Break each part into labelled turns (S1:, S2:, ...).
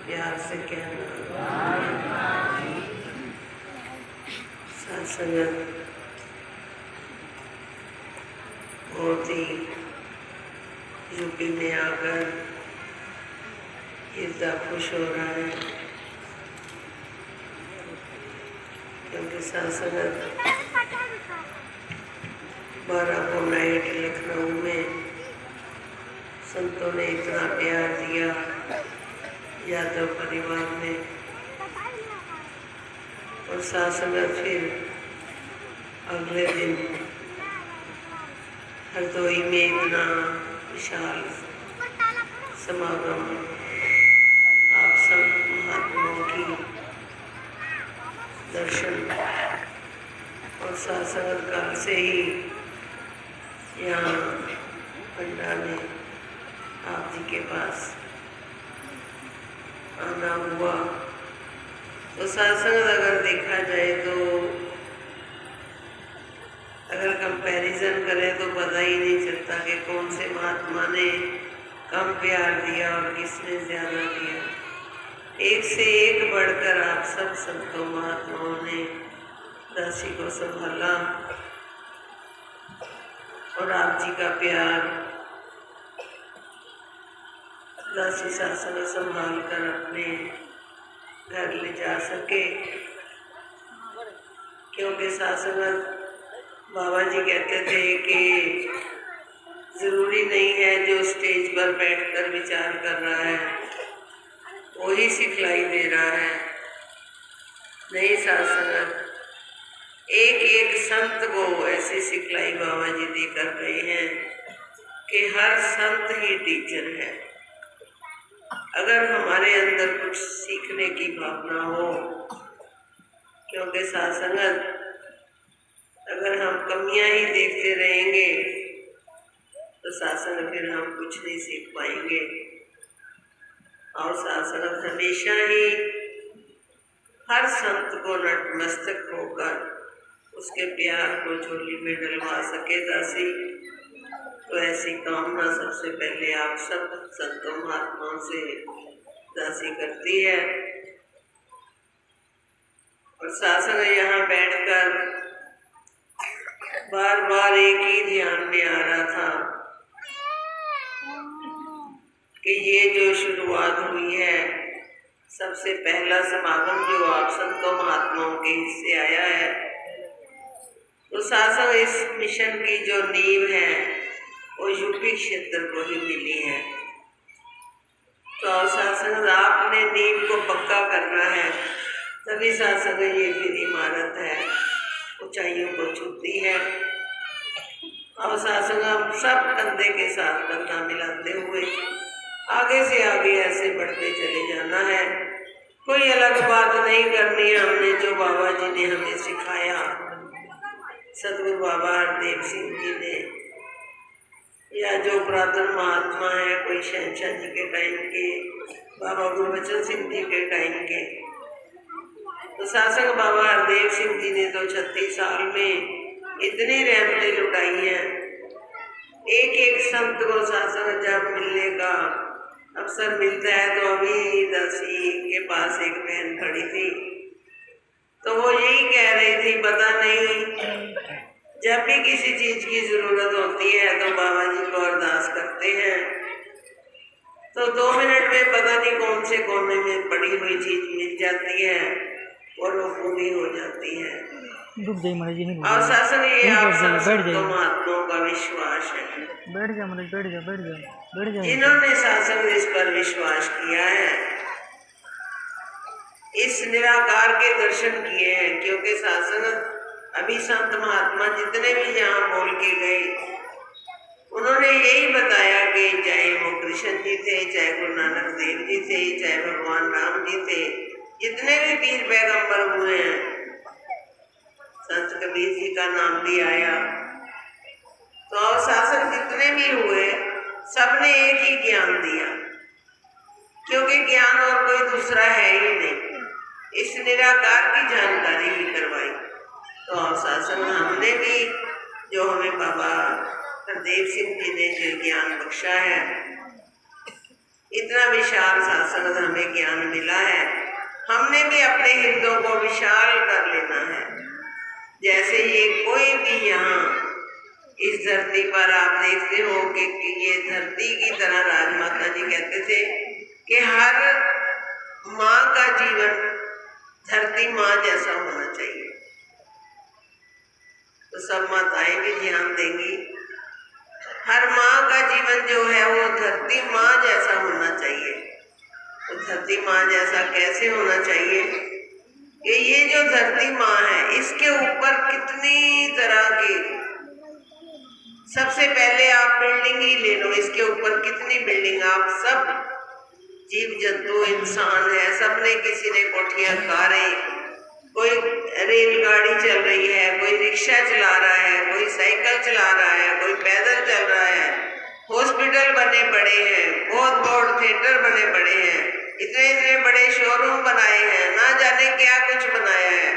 S1: प्यार से कहना। सत्संग बहुत ही यूपी में आकर हृदय खुश हो रहा है, क्योंकि सत्संग 12 को नाइट लखनऊ में संतों ने इतना प्यार दिया यादव परिवार ने, और सत्संग फिर अगले दिन हरदोई में इतना विशाल समागम आप सब महात्माओं की दर्शन और सत्संग काल से ही यहाँ पंडा में आप जी के पास आना हुआ। तो सत्संग अगर देखा जाए तो अगर कंपैरिजन करें तो पता ही नहीं चलता कि कौन से महात्मा ने कम प्यार दिया और किसने ज़्यादा दिया। एक से एक बढ़कर आप सब संतों महात्माओं ने दासी को संभाला और आप जी का प्यार दासी सत्संग संभाल कर अपने घर ले जा सके, क्योंकि सत्संग बाबा जी कहते थे कि ज़रूरी नहीं है जो स्टेज पर बैठकर विचार कर रहा है वही सिखलाई दे रहा है। नहीं, सत्संग एक एक संत को ऐसी सिखलाई बाबा जी देकर गए हैं कि हर संत ही टीचर है। अगर हमारे अंदर कुछ सीखने की भावना हो, क्योंकि सत्संग अगर हम कमियां ही देखते रहेंगे तो सत्संग फिर हम कुछ नहीं सीख पाएंगे। और सत्संग हमेशा ही हर संत को नतमस्तक होकर उसके प्यार को झोली में डलवा सके दासी, तो ऐसी कामना सबसे पहले आप सब संतों महात्माओं से दासी करती है। और सत्संग यहाँ बैठकर बार बार एक ही ध्यान में आ रहा था कि ये जो शुरुआत हुई है, सबसे पहला समागम जो आप संतों महात्माओं के हिस्से आया है, तो सत्संग इस मिशन की जो नींव है वो यूपी क्षेत्र को ही मिली है। तो सत्संग आपने नींव को पक्का करना है, तभी सत्संग ये फिर इमारत है ऊंचाइयों को छूती है। अब सत्संग सब कंधे के साथ कंधा मिलाते हुए आगे से आगे ऐसे बढ़ते चले जाना है। कोई अलग बात नहीं करनी है हमने, जो बाबा जी ने हमें सिखाया, सदगुरु बाबा हरदेव सिंह जी ने, या जो पुरातन महात्मा है, कोई शहनशाह जी के टाइम के, बाबा गुरबचन सिंह जी के टाइम के। तो सत्संग बाबा हरदेव सिंह जी ने तो 36 साल में इतनी रहमतें लुटाई हैं। एक एक संत को सत्संग जब मिलने का अवसर मिलता है, तो अभी दासी के पास एक बहन खड़ी थी, तो वो यही कह रही थी, पता नहीं जब भी किसी चीज की जरूरत होती है तो बाबा जी को अरदास करते हैं, तो 2 मिनट में पता नहीं कौन से कोने में पड़ी हुई चीज मिल जाती है और वो पूरी हो जाती है। और सत्संग ये आप संतों महात्माओं का विश्वास है।
S2: बैठ जा।
S1: जिन्होंने सत्संग इस पर विश्वास किया है, इस निराकार के दर्शन किए हैं, क्योंकि सत्संग अभी संत महात्मा जितने भी यहाँ बोल के गए, उन्होंने यही बताया कि चाहे वो कृष्ण जी थे, चाहे गुरु नानक देव जी थे, चाहे भगवान राम जी थे, जितने भी पीर पैगंबर हुए हैं, संत कबीर जी का नाम भी आया, तो और शासन जितने भी हुए सबने एक ही ज्ञान दिया, क्योंकि ज्ञान और कोई दूसरा है ही नहीं। इस निराकार की जानकारी ही करवाई। तो और शासन हमने भी, जो हमें बाबा हरदेव सिंह जी ने जो ज्ञान बख्शा है, इतना विशाल सत्संग हमें ज्ञान मिला है, हमने भी अपने हृदयों को विशाल कर लेना है। जैसे ये कोई भी यहाँ इस धरती पर आप देखते हो कि ये धरती की तरह राजमाता जी कहते थे कि हर माँ का जीवन धरती माँ जैसा होना चाहिए। तो सब माताएं भी ध्यान देंगी, हर माँ का जीवन जो है वो धरती माँ जैसा होना चाहिए। तो धरती माँ जैसा कैसे होना चाहिए कि ये जो धरती माँ है इसके ऊपर कितनी तरह की, सबसे पहले आप बिल्डिंग ही ले लो, इसके ऊपर कितनी बिल्डिंग, आप सब जीव जंतु इंसान है, सबने किसी ने कोठियां कारें, कोई रेलगाड़ी चल रही है, कोई रिक्शा चला रहा है, कोई साइकिल चला रहा है, कोई पैदल चल रहा है, हॉस्पिटल बने पड़े हैं, बहुत बहुत थिएटर बने पड़े हैं, इतने इतने बड़े शोरूम बनाए हैं, ना जाने क्या कुछ बनाया है,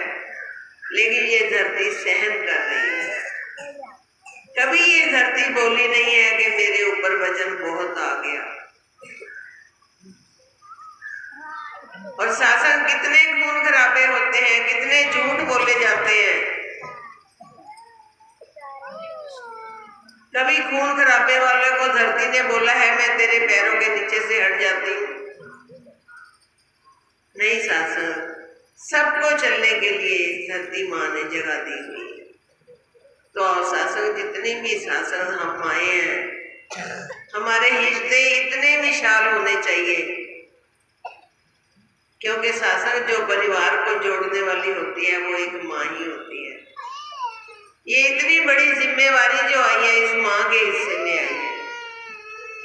S1: लेकिन ये धरती सहन कर रही है। कभी ये धरती बोली नहीं है कि मेरे ऊपर वजन बहुत आ गया। और शासन कितने खून खराबे होते हैं, कितने झूठ बोले जाते हैं। कभी खून खराबे वाले को धरती ने बोला है मैं तेरे पैरों के नीचे से हट जाती हूँ? नहीं, शासन सबको चलने के लिए धरती माँ ने जगह दी हुई है। तो शासन जितनी भी शासन हम आए हैं, हमारे हिस्से इतने विशाल होने चाहिए, क्योंकि शासन जो परिवार को जोड़ने वाली होती है वो एक माँ ही होती है। ये इतनी बड़ी जिम्मेवारी जो आई है इस माँ के हिस्से में आई है।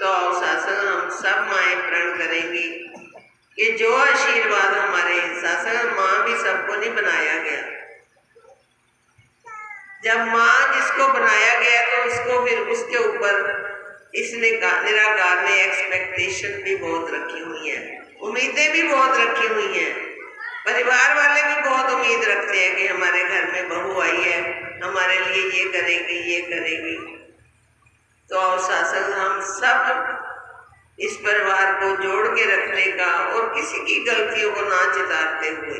S1: तो शासन हम सब माएँ प्रण करेंगी कि जो आशीर्वाद हमारे शासन, माँ भी सबको नहीं बनाया गया। जब माँ जिसको बनाया गया तो उसको फिर उसके ऊपर इसने निराकार ने एक्सपेक्टेशन भी बहुत रखी हुई है, उम्मीदें भी बहुत रखी हुई हैं। परिवार वाले भी बहुत उम्मीद रखते हैं कि हमारे घर में बहू आई है, हमारे लिए ये करेगी ये करेगी। तो शासन हम सब इस परिवार को जोड़ के रखने का और किसी की गलतियों को ना चितारते हुए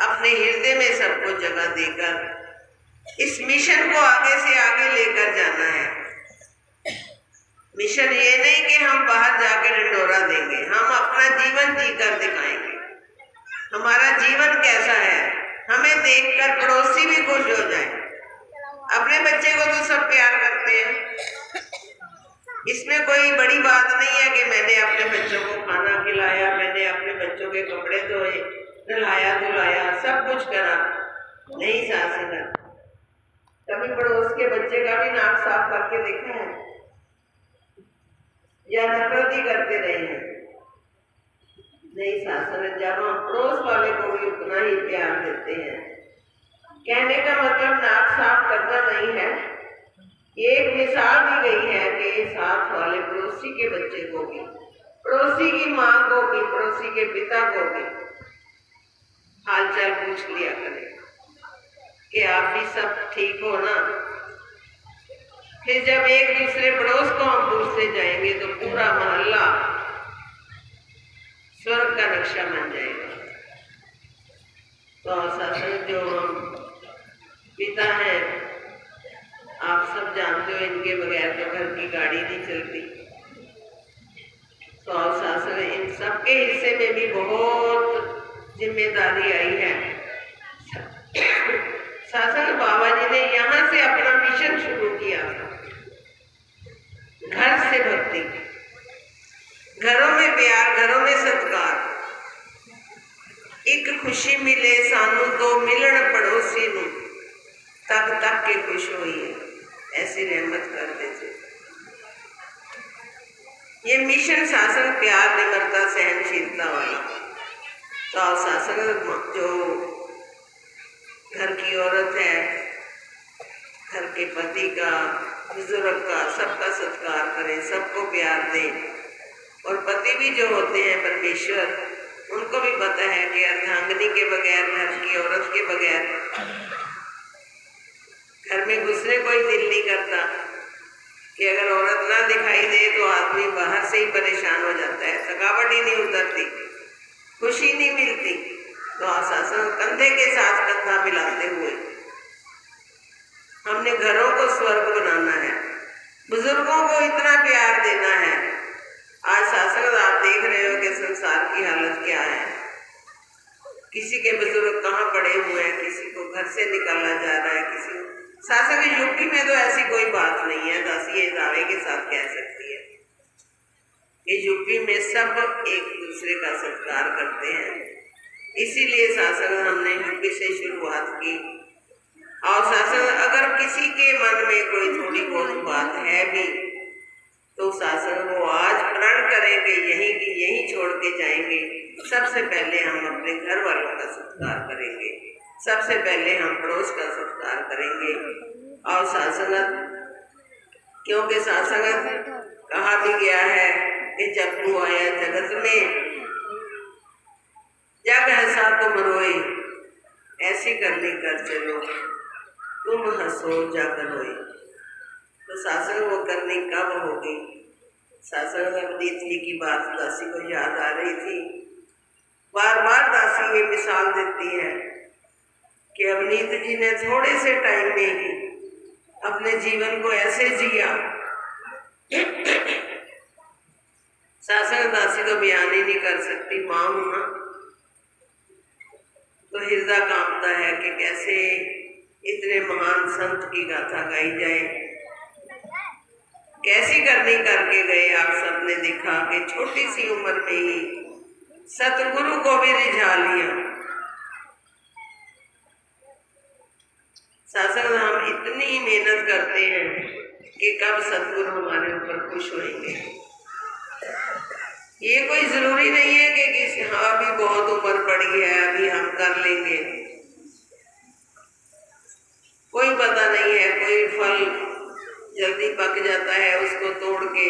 S1: अपने हृदय में सबको जगह देकर इस मिशन को आगे से आगे लेकर जाना है। मिशन ये नहीं कि हम बाहर जाकर ढिंढोरा देंगे, हम अपना जीवन जीकर दिखाएंगे। हमारा जीवन कैसा है हमें देखकर पड़ोसी भी खुश हो जाए। अपने बच्चे को तो सब प्यार करते हैं, इसमें कोई बड़ी बात नहीं है कि मैंने अपने बच्चों को खाना खिलाया, मैंने अपने बच्चों के कपड़े धोए, नहलाया धुलाया, सब कुछ करा। नहीं शासन, कभी पड़ोस के बच्चे का भी नाक साफ करके देखा है या नफरत ही करते रहे हैं? नहीं शासन, जब हम पड़ोस वाले को भी उतना ही प्यार देते हैं। कहने का मतलब नाक साफ करना नहीं है, एक मिसाल दी गई है कि साथ वाले पड़ोसी के बच्चे को भी, पड़ोसी की माँ को भी, पड़ोसी के पिता को भी हालचाल पूछ लिया करें कि आप भी सब ठीक हो ना। फिर जब एक दूसरे पड़ोस को हम पूछते जाएंगे तो पूरा मोहल्ला स्वर्ग का नक्शा बन जाएगा। तो शासन जो हम पिता हैं, आप सब जानते हो, इनके बगैर तो घर की गाड़ी नहीं चलती। तो शासन इन सबके हिस्से में भी बहुत जिम्मेदारी आई है। शासन बाबा जी ने यहाँ से अपना मिशन शुरू किया था, घर से भक्ति, घरों में प्यार, घरों में सत्कार। एक खुशी मिले सानू तो मिलन पड़ोसी नू, तक तक के खुश होइए, ऐसी रहमत करते थे। ये मिशन शासन प्यार, निम्रता, सहनशीलता वाला। तो शासन जो घर की औरत है, घर के पति का, बुजुर्ग का, सबका सत्कार करें, सबको प्यार दें। और पति भी जो होते हैं परमेश्वर, उनको भी पता है कि अर्धांगिनी के बगैर, घर की औरत के बगैर घर में घुसने कोई दिल नहीं करता। कि अगर औरत ना दिखाई दे तो आदमी बाहर से ही परेशान हो जाता है, थकावट ही नहीं उतरती, खुशी नहीं मिलती। तो आशासन कंधे के साथ कंधा मिलाते हुए हमने घरों को स्वर्ग बनाना है, बुजुर्गों को इतना प्यार देना है। आज शासन आप देख रहे हो कि संसार की हालत क्या है, किसी के बुजुर्ग कहाँ पड़े हुए हैं, किसी को घर से निकाला जा रहा है, किसी शासक यूपी में तो ऐसी कोई बात नहीं है, दासी ये दावे के साथ कह सकती है कि यूपी में सब एक दूसरे का सत्कार करते हैं। इसीलिए शासन हमने यूपी से शुरुआत की। और शासन अगर किसी के मन में कोई थोड़ी बहुत बात है भी तो शासन वो आज प्रण करेंगे यहीं की यहीं छोड़ के जाएंगे। सबसे पहले हम अपने घर वालों का सत्कार करेंगे, सबसे पहले हम पड़ोस का सत्कार करेंगे। और सासंगत, क्योंकि सासंगत कहा भी गया है कि जब तू आया जगत में जग ऐसा तुम रोए, ऐसी करनी कर चलो तुम हंसो जग रोए। तो शासन वो करनी कब होगी? शासन अवनीत जी की बात दासी को याद आ रही थी। बार बार दासी ये मिसाल देती है कि अवनीत जी ने थोड़े से टाइम में ही अपने जीवन को ऐसे जिया, शासन दासी तो बयान ही नहीं कर सकती। माँ होना तो हृदय कांपता है कि कैसे इतने महान संत की गाथा गाई जाए। कैसी करनी करके गए, आप सबने देखा कि छोटी सी उम्र में ही सतगुरु को भी रिझा लिया। शासन हम इतनी मेहनत करते हैं कि कब सतगुरु हमारे ऊपर खुश होंगे। ये कोई जरूरी नहीं है कि हाँ अभी बहुत उम्र पड़ी है अभी हम कर लेंगे, कोई पता नहीं है। कोई फल जल्दी पक जाता है, उसको तोड़ के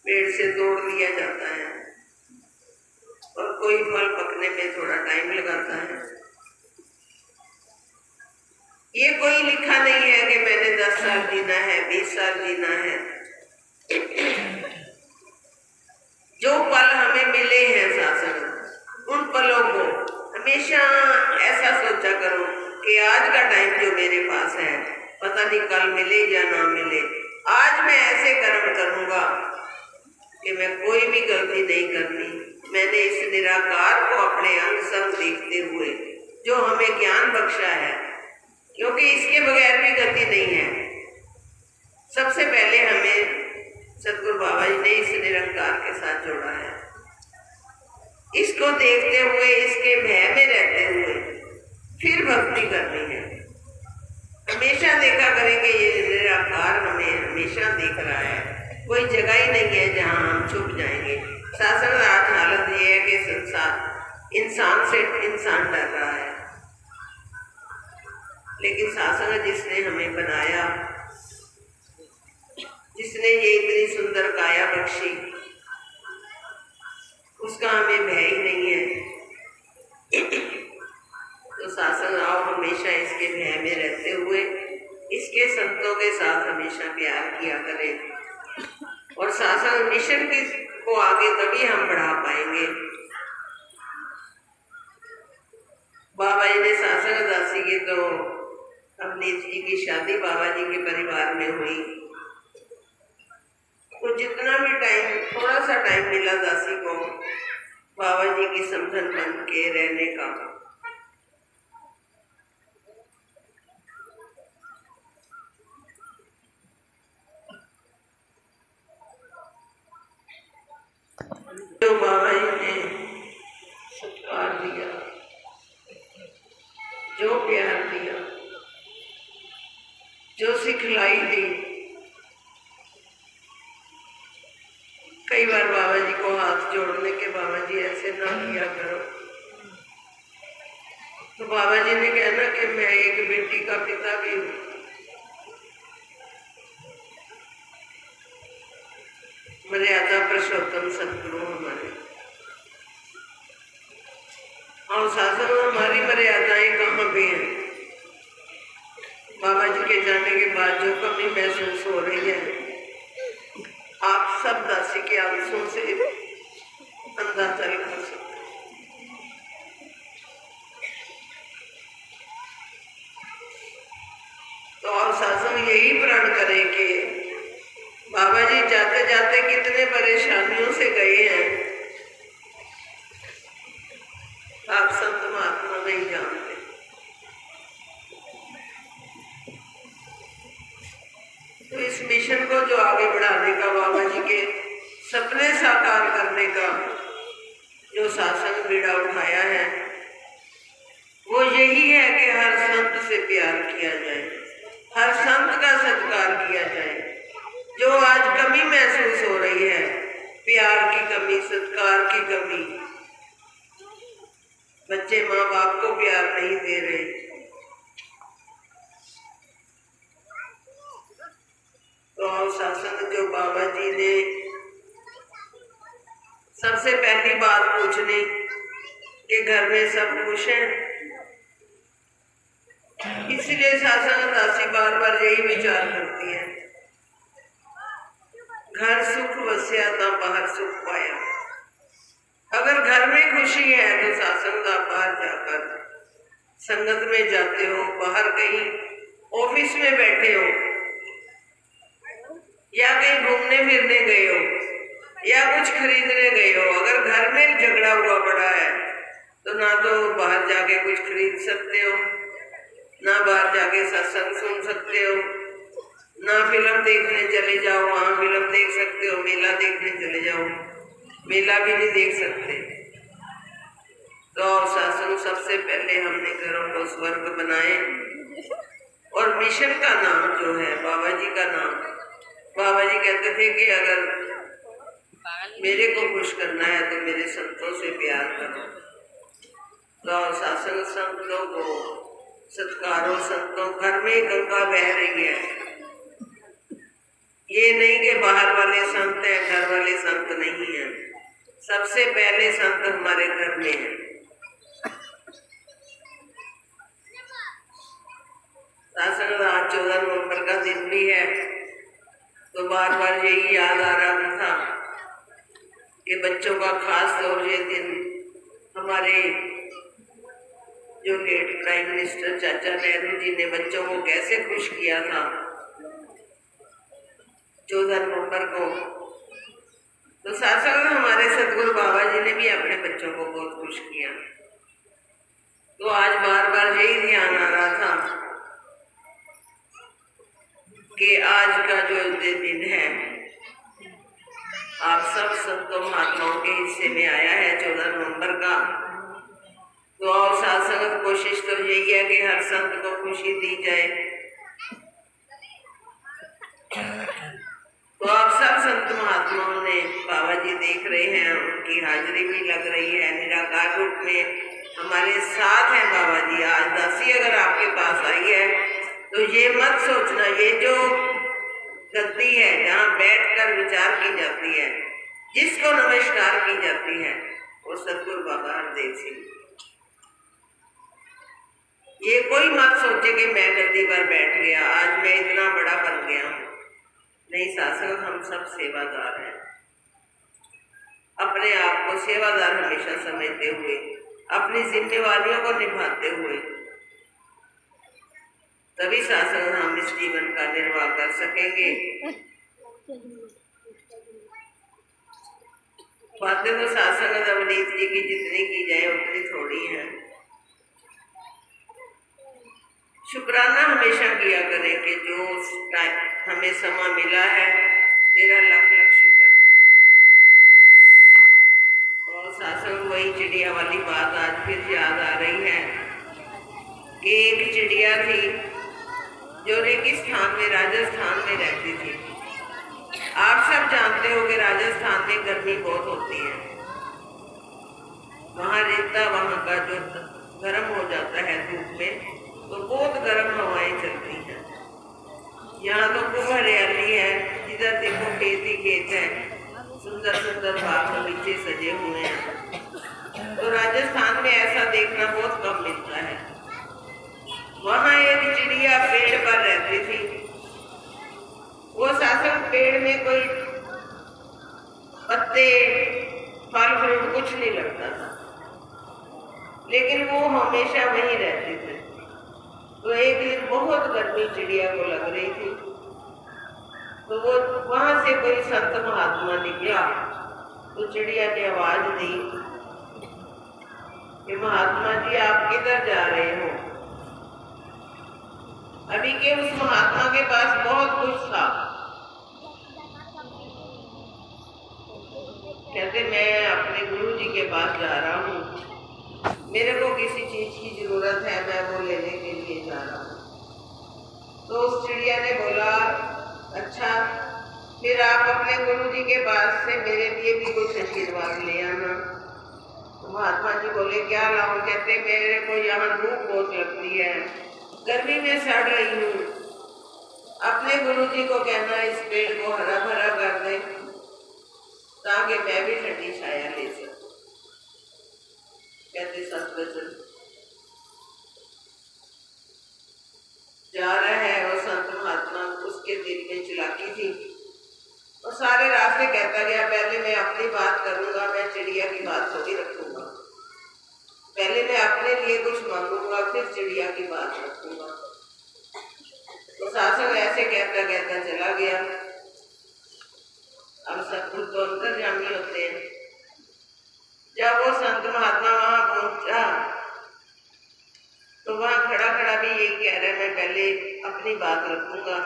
S1: पेड़ से तोड़ लिया जाता है, और कोई फल पकने में थोड़ा टाइम लगाता है। ये कोई लिखा नहीं है कि मैंने 10 साल जीना है, 20 साल जीना है। जो पल हमें मिले हैं शासन, उन पलों को हमेशा ऐसा सोचा करो कि आज का टाइम जो मेरे पास है पता नहीं कल मिले या ना मिले। आज मैं ऐसे कर्म करूंगा कि मैं कोई भी गलती नहीं करनी। मैंने इस निराकार को अपने अंग संग देखते हुए जो हमें ज्ञान बख्शा है, क्योंकि इसके बगैर भी गति नहीं है। सबसे पहले हमें सतगुरु बाबा जी ने इस निरंकार के साथ जोड़ा है। इसको देखते हुए, इसके भय में रहते हुए फिर भक्ति करनी है। हमेशा देखा करेंगे ये निराकार हमें हमेशा देख रहा है, कोई जगह ही नहीं है जहां हम छुप जाएंगे। शासन आज हालत ये है कि संसार इंसान से इंसान डर रहा है, लेकिन शासन जिसने हमें बनाया, जिसने ये इतनी सुंदर काया बख्शी, उसका हमें भय ही नहीं है। तो शासन आओ हमेशा इसके भय में रहते हुए इसके संतों के साथ हमेशा प्यार किया करें। और शासन मिशन को आगे तभी हम बढ़ा पाएंगे। बाबा जी ने शासन दासी की तो अवनीत जी की शादी बाबा जी के परिवार में हुई, तो जितना भी टाइम, थोड़ा सा टाइम मिला दासी को बाबा जी की समझन बन के रहने का, जो बाबा जी ने सत्कार दिया, जो प्यार दिया, जो सिखलाई दी। कई बार बाबा जी को हाथ जोड़ने के, बाबा जी ऐसे ना किया करो, तो बाबा जी ने कहना कि मैं एक बेटी का पिता भी हूँ। मर्यादा पुरुषोत्तम सतगुरु हमारे, और शासन हमारी मर्यादाएं कहाँ पे हैं? बाबा जी के जाने के बाद जो कमी महसूस हो रही है, आप सब दासी के आंसू से अंदाजा लगा सकते हैं। तो और शासन यही प्रण करें कि बाबा जी जाते जाते कितने परेशानियों से गए हैं, आप संत महात्मा नहीं जानते। तो इस मिशन को जो आगे बढ़ाने का, बाबा जी के सपने साकार करने का जो शासन बीड़ा उठाया है, वो यही है कि हर संत से प्यार किया जाए, हर संत का सत्कार किया जाए। जो आज कमी महसूस हो रही है, प्यार की कमी, सत्कार की कमी, बच्चे माँ बाप को प्यार नहीं दे रहे, तो शासन जो बाबा जी ने सबसे पहली बात पूछनी कि घर में सब खुश हैं, इसलिए शासन दासी बार बार यही विचार करती है, घर सुख वस्या ना बाहर सुख पाया। अगर घर में खुशी है तो शासन का बाहर जाकर संगत में जाते हो, बाहर कहीं ऑफिस में बैठे हो या कहीं घूमने फिरने गए हो या कुछ खरीदने गए हो, अगर घर में झगड़ा हुआ पड़ा है तो ना तो बाहर जाके कुछ खरीद सकते हो, ना बाहर जाके सत्संग सुन सकते हो, ना फिल्म देखने चले जाओ, वहां फिल्म देख सकते हो, मेला देखने चले जाओ, मेला भी नहीं देख सकते। तो शासन सबसे पहले हमने घरों को स्वर्ग बनाए, और मिशन का नाम जो है बाबा जी का नाम, बाबा जी कहते थे कि अगर मेरे को खुश करना है तो मेरे संतों से प्यार करो। तो शासन संतों को सत्कारो, संतों घर में गंगा बह रही है, ये नहीं कि बाहर वाले संत हैं, घर वाले संत नहीं हैं। सबसे पहले संत हमारे घर में है। शासन आज 14 नवंबर का दिन भी है, तो बार बार यही याद आ रहा था कि बच्चों का खास तौर ये दिन हमारे जो लेट प्राइम मिनिस्टर चाचा नेहरू जी ने बच्चों को कैसे खुश किया था 14 नवंबर को। तो शासन हमारे सतगुरु बाबा जी ने भी अपने बच्चों को बहुत खुश किया। तो आज बार बार यही ध्यान आ रहा था कि आज का जो दिन है आप सब संतों महात्माओं के हिस्से में आया है 14 नवंबर का। तो और शासन कोशिश तो यही है कि हर संत को खुशी दी जाए। तो आप सब संत महात्माओं ने, बाबा जी देख रहे हैं, उनकी हाजिरी भी लग रही है, निराकार रूप में हमारे साथ है बाबा जी। आज दासी अगर आपके पास आई है तो ये मत सोचना, ये जो गद्दी है जहाँ बैठकर विचार की जाती है, जिसको नमस्कार की जाती है, वो सतगुरु बाबा हरदेव सिंह। ये कोई मत सोचे कि मैं गद्दी पर बैठ गया, आज मैं इतना बड़ा बन गया हूँ। नहीं, शासन हम सब सेवादार हैं। अपने आप को सेवादार हमेशा समझते हुए, अपनी जिम्मेवारियों को निभाते हुए, तभी शासन हम इस जीवन का निर्वाह कर सकेंगे। बातें तो शासन अवनीत जी की जितनी की जाए उतनी थोड़ी है। शुक्राना हमेशा किया करें कि जो हमें समय मिला है, तेरा लाख लाख शुक्र है। और शासन वही चिड़िया वाली बात आज फिर याद आ रही है कि एक चिड़िया थी जो रेगिस्तान में, राजस्थान में रहती थी। आप सब जानते हो कि राजस्थान में गर्मी बहुत होती है, वहाँ रेता, वहाँ का जो गर्म हो जाता है धूप में, तो बहुत गर्म हवाएं चलती हैं। यहाँ तो खूब हरियाली है, जिधर देखो खेत ही खेत है, सुंदर सुंदर बाग बगीचे सजे हुए हैं। तो राजस्थान में ऐसा देखना बहुत कम मिलता है। वहां एक चिड़िया पेड़ पर रहती थी। वो शासन पेड़ में कोई पत्ते फल फ्रूट कुछ नहीं लगता था, लेकिन वो हमेशा वहीं रहते थे। तो एक दिन बहुत गर्मी चिड़िया को लग रही थी, तो वो वहां से कोई संत महात्मा निकला। तो चिड़िया ने आवाज दी कि महात्मा जी आप किधर जा रहे हो? अभी के उस महात्मा के पास बहुत कुछ था। कहते मैं अपने गुरु जी के पास जा रहा हूँ, मेरे को किसी चीज की जरूरत है, मैं वो लेने के लिए जा रहा हूँ। तो उस चिड़िया ने बोला अच्छा, फिर आप अपने गुरु जी के पास से मेरे लिए भी कुछ आशीर्वाद ले आना। तो महात्मा जी बोले क्या लाऊं? कहते मेरे को यहाँ धूप बहुत लगती है, गर्मी में सड़ रही हूँ, अपने गुरु जी को कहना इस पेड़ को हरा भरा कर दे ताकि मैं भी ठंडी छाया ले सकूं। कहते सतवचन जा रहा है वो संत महात्मा, उसके दिल में चिलाकी थी और सारे रास्ते कहता गया पहले मैं अपनी बात करूंगा, मैं चिड़िया की बात थोड़ी रखूंगा, पहले मैं अपने लिए कुछ मांगूंगा फिर चिड़िया की बात रखूंगा। तो शासक ऐसे कहता कहता चला गया। अब सतगुरु तो अंतर्यामी होते हैं। जब वो संत महात्मा वहां पहुंचा तो वहां खड़ा खड़ा भी यही कह रहा है मैं पहले अपनी बात रखूंगा,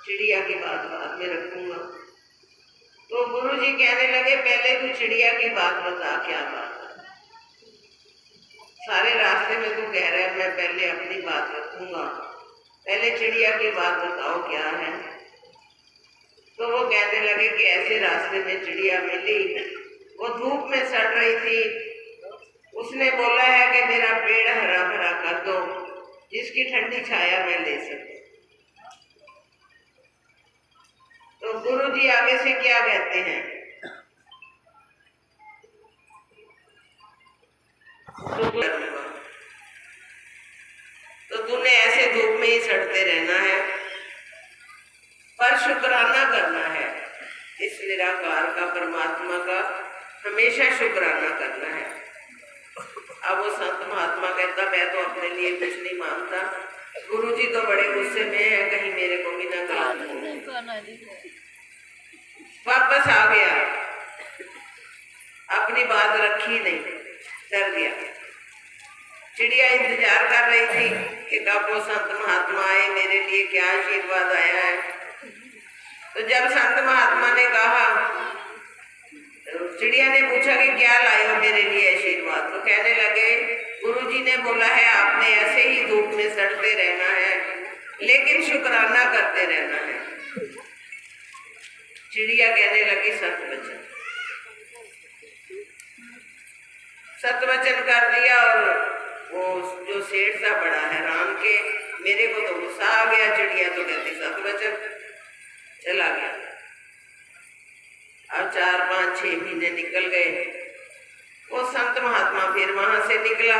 S1: चिड़िया की बात बाद में रखूंगा। तो गुरु जी कहने लगे पहले तू चिड़िया की बात बता, क्या बात है? सारे रास्ते में तू कह रहा है मैं पहले अपनी बात रखूंगा, पहले चिड़िया की बात बताओ क्या है? तो वो कहने लगे कि ऐसे रास्ते में चिड़िया मिली, वो धूप में सड़ रही थी, उसने बोला है कि मेरा पेड़ हरा भरा कर दो जिसकी ठंडी छाया मैं ले सकूं। तो गुरु जी आगे से क्या कहते हैं? तो तूने ऐसे धूप में ही सड़ते रहना है, पर शुक्राना करना है इस निराकार का, परमात्मा का हमेशा शुक्राना करना है। अब वो संत महात्मा कहता मैं तो अपने लिए कुछ नहीं मांगता, गुरु जी तो बड़े गुस्से में है, कहीं मेरे को भी ना कर। वापस आ गया, अपनी बात रखी नहीं, डर गया। चिड़िया इंतजार कर रही थी कि कब वो संत महात्मा आए, मेरे लिए क्या आशीर्वाद आया है। तो जब संत महात्मा ने कहा, चिड़िया ने पूछा कि क्या लाए हो मेरे लिए आशीर्वाद, तो कहने लगे गुरुजी ने बोला है आपने ऐसे ही धूप में सड़ते रहना है लेकिन शुक्राना करते रहना है। चिड़िया कहने लगी सतवचन, सतवचन कर दिया। और वो जो सेठ था बड़ा हैरान के मेरे को तो गुस्सा आ गया, चिड़िया तो कहती सतवचन, चला गया। अब 4, 5, 6 महीने निकल गए। वो संत महात्मा फिर वहां से निकला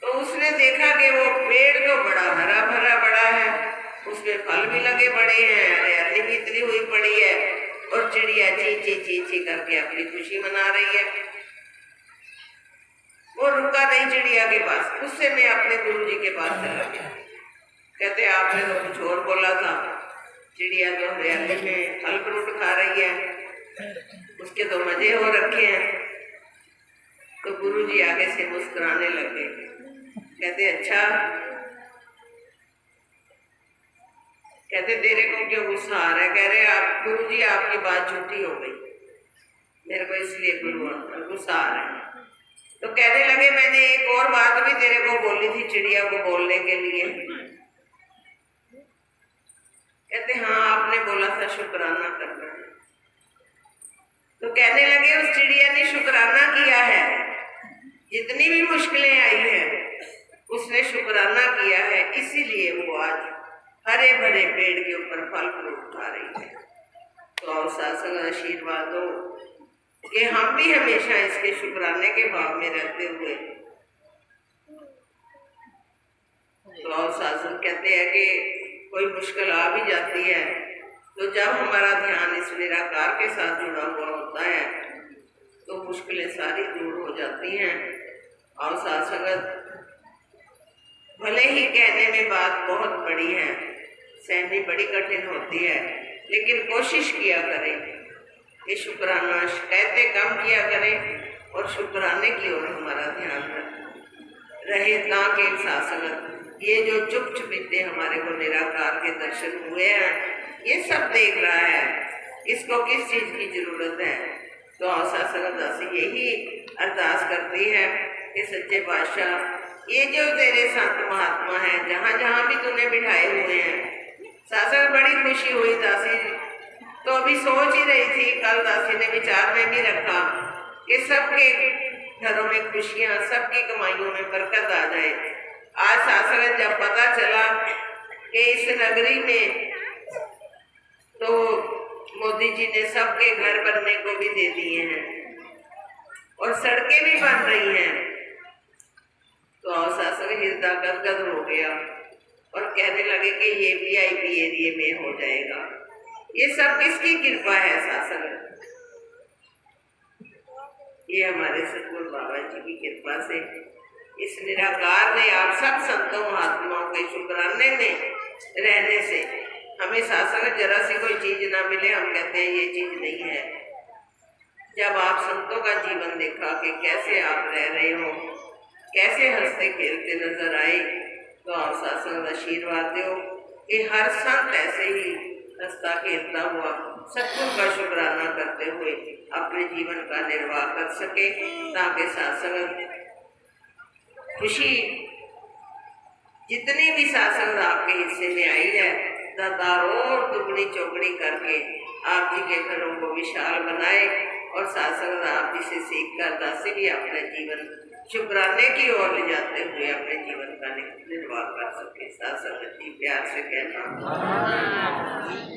S1: तो उसने देखा कि वो पेड़ तो बड़ा हरा भरा बड़ा है, उसमें फल भी लगे पड़े हैं, हरियाली भी इतनी हुई पड़ी है और चिड़िया ची ची ची ची करके अपनी खुशी मना रही है। वो रुका नहीं चिड़िया के पास, उससे मैं अपने गुरु जी के पास चला गया। कहते आपने तो कुछ और बोला था, चिड़िया तो हरियाली में फल फ्रूट खा रही है, उसके तो मजे हो रखे हैं। तो गुरु जी आगे से मुस्कुराने लगे, कहते अच्छा, कहते तेरे को क्यों गुस्सा आ रहा है? कह रहे आप गुरु जी आपकी बात झूठी हो गई, मेरे को इसलिए गुस्सा आ रहा है। तो कहने लगे मैंने एक और बात भी तेरे को बोली थी चिड़िया को बोलने के लिए। कहते हाँ आपने बोला था शुक्राना करना है। तो कहने लगे उस चिड़िया ने शुक्राना किया है, जितनी भी मुश्किलें आई हैं उसने शुक्राना किया है, इसीलिए वो आज हरे भरे पेड़ के ऊपर फल फ्रूट खा रही है। तो और सत्संग आशीर्वाद दो कि हम भी हमेशा इसके शुक्राने के भाव में रहते हुए तो और शासन कहते हैं कि कोई मुश्किल आ भी जाती है तो जब हमारा ध्यान इस निराकार के साथ जुड़ा हुआ होता है तो मुश्किलें सारी दूर हो जाती हैं। और साथ संगत भले ही कहने में बात बहुत बड़ी है, सहनी बड़ी कठिन होती है, लेकिन कोशिश किया करें कि शुक्राना शिकायतें कम किया करें और शुक्राने की ओर हमारा ध्यान रहे। ताकि शासनत ये जो चुप चुपीते हमारे को निराकार के दर्शन हुए हैं, ये सब देख रहा है, इसको किस चीज की जरूरत है। तो शासनत दासी यही अरदास करती है कि सच्चे बादशाह ये जो तेरे संत महात्मा हैं, जहाँ जहाँ भी तूने बिठाए हुए हैं, शासन बड़ी खुशी हुई। दासी तो अभी सोच ही रही थी, कल दासी ने विचार में भी रखा कि सबके घरों में खुशियां, सबकी कमाइयों में बरकत आ जाए। आज शासन जब पता चला कि इस नगरी में तो मोदी जी ने सबके घर बनने को भी दे दिए हैं और सड़कें भी बन रही हैं, तो शासन हृदय गदगद हो गया और कहने लगे कि ये VIP एरिया में हो जाएगा। ये सब किसकी कृपा है शासन? ये हमारे सतगुरु बाबा जी की कृपा से, इस निराकार ने आप सब संतों महात्माओं के शुक्राने में रहने से हमें शासन जरा सी कोई चीज ना मिले, हम कहते हैं ये चीज नहीं है। जब आप संतों का जीवन देखा कि कैसे आप रह रहे हो, कैसे हंसते खेलते नजर आए, तो आप शासन आशीर्वाद दो कि हर संत ऐसे ही हंसता खेलता हुआ सतगुरु का शुक्राना करते हुए अपने जीवन का निर्वाह कर सके, ताकि शासन खुशी जितनी भी शासन आपके हिस्से में आई है, दातारों दुगनी चौगनी करके आप जी के घरों को विशाल बनाए और शासन आप जी से सीख कर दासी भी अपना जीवन शुक्राने की ओर ले जाते हुए अपने जीवन का निर्वाह कर सके। शासन जी प्यार से कहना।